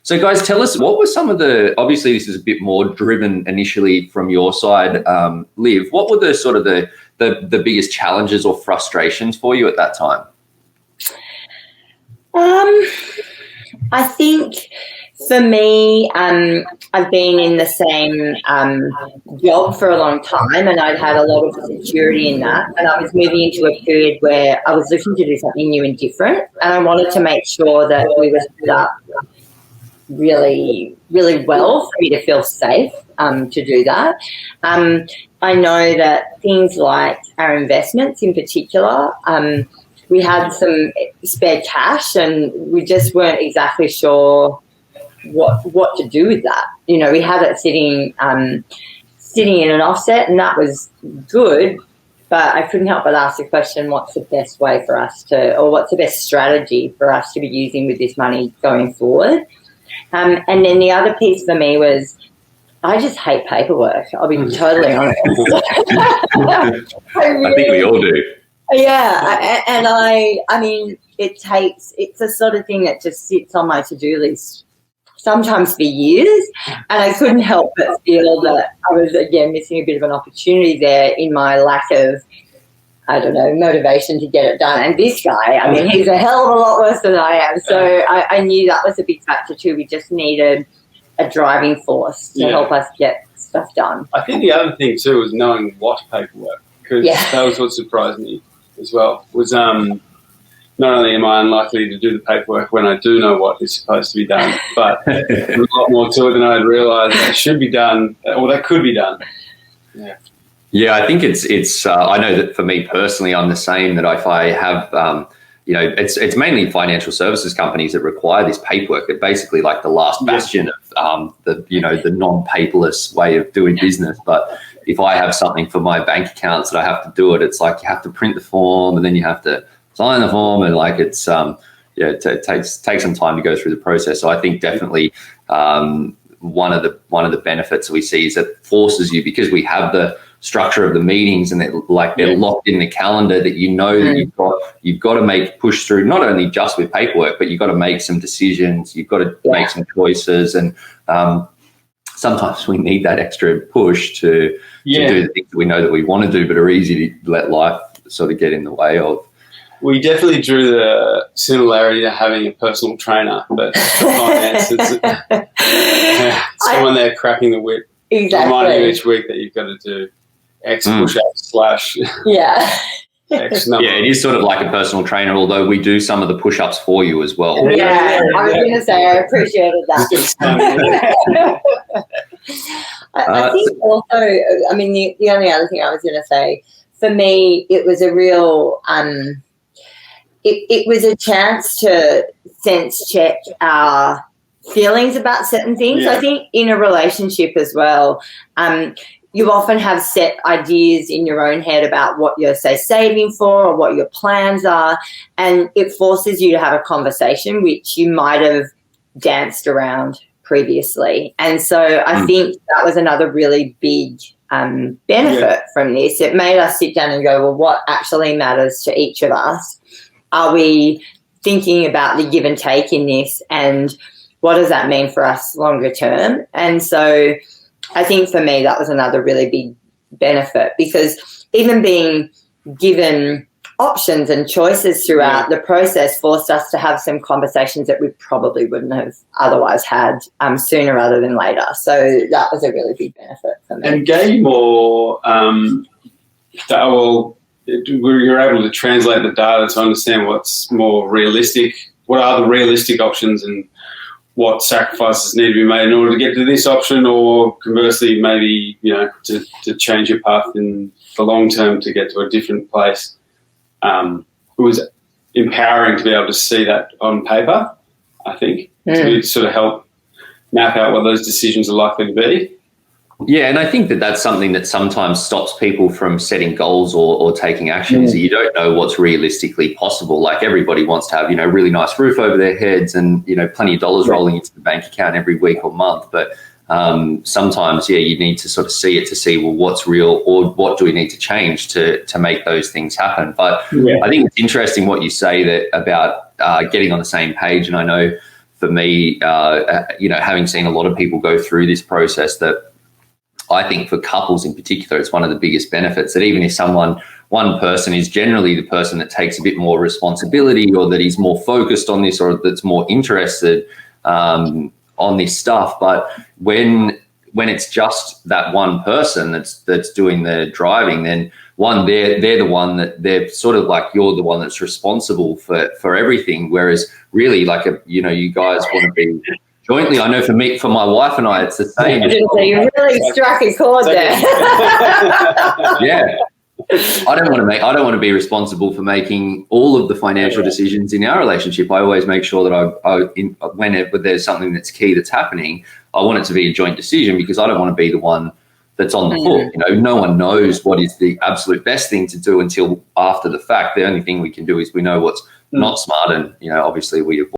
So guys, tell us, what were some of the, obviously this is a bit more driven initially from your side, Liv, what were the sort of the biggest challenges or frustrations for you at that time? I think for me, I've been in the same job for a long time, and I'd had a lot of security in that. And I was moving into a period where I was looking to do something new and different, and I wanted to make sure that we were set up really, really well for me to feel safe to do that. I know that things like our investments in particular, we had some spare cash and we just weren't exactly sure what to do with that. You know, we had it sitting in an offset, and that was good, but I couldn't help but ask the question, what's the best way for us to, or what's the best strategy for us to be using with this money going forward? And then the other piece for me was, I just hate paperwork. I'll be totally honest. I think we all do. Yeah, and I mean, it's the sort of thing that just sits on my to-do list sometimes for years, and I couldn't help but feel that I was, again, missing a bit of an opportunity there in my lack of, I don't know, motivation to get it done. And this guy, I mean, he's a hell of a lot worse than I am, so I knew that was a big factor too. We just needed a driving force to help us get stuff done. I think the other thing too was knowing what paperwork, because that was what surprised me as well, was not only am I unlikely to do the paperwork when I do know what is supposed to be done, but there's a lot more to it than I'd realised that should be done, or that could be done. Yeah. Yeah, I think it's. I know that for me personally, I'm the same. That if I have, it's mainly financial services companies that require this paperwork. They're basically like the last bastion of the non-paperless way of doing business. But if I have something for my bank accounts that I have to do it, it's like you have to print the form and then you have to sign the form, and like it's it takes some time to go through the process. So I think definitely one of the benefits we see is that it forces you, because we have the structure of the meetings and they're locked in the calendar, that that you've got to push through, not only just with paperwork, but you've got to make some decisions, you've got to make some choices, and sometimes we need that extra push to do the things that we know that we want to do but are easy to let life sort of get in the way of. We definitely drew the similarity to having a personal trainer, but for finance, it's someone there cracking the whip, reminding you each week that you've got to do X push-ups / X number. Yeah, it is sort of like a personal trainer, although we do some of the push-ups for you as well. Yeah, I was going to say I appreciated that. I think also, I mean, the only other thing I was going to say, for me, it was a real it was a chance to sense check our feelings about certain things. I think in a relationship as well, you often have set ideas in your own head about what you're, say, saving for or what your plans are, and it forces you to have a conversation which you might have danced around previously. And so I think that was another really big benefit from this. It made us sit down and go, well, what actually matters to each of us? Are we thinking about the give and take in this, and what does that mean for us longer term? And so I think for me that was another really big benefit, because even being given options and choices throughout the process forced us to have some conversations that we probably wouldn't have otherwise had sooner rather than later. So that was a really big benefit for me. And gave you more you're able to translate the data to understand what's more realistic, what are the realistic options, and what sacrifices need to be made in order to get to this option, or conversely, maybe, to change your path in the long term to get to a different place. It was empowering to be able to see that on paper, I think, to sort of help map out what those decisions are likely to be. Yeah, and I think that that's something that sometimes stops people from setting goals or taking actions. You don't know what's realistically possible. Like, everybody wants to have, a really nice roof over their heads and, plenty of dollars rolling into the bank account every week or month. But sometimes, you need to sort of see it to see, well, what's real, or what do we need to change to make those things happen. But I think it's interesting what you say that about getting on the same page. And I know for me, having seen a lot of people go through this process, that I think for couples in particular, it's one of the biggest benefits, that even if one person is generally the person that takes a bit more responsibility, or that is more focused on this, or that's more interested on this stuff, but when it's just that one person that's doing the driving, then they're the one that they're sort of like, you're the one that's responsible for everything. Whereas really, like, you guys want to be jointly. I know for my wife and I, it's the same. You really struck a chord there. Yeah. I don't want to be responsible for making all of the financial decisions in our relationship. I always make sure that whenever there's something that's key that's happening, I want it to be a joint decision, because I don't want to be the one that's on the hook. No one knows what is the absolute best thing to do until after the fact. The only thing we can do is we know what's not smart, and obviously we avoid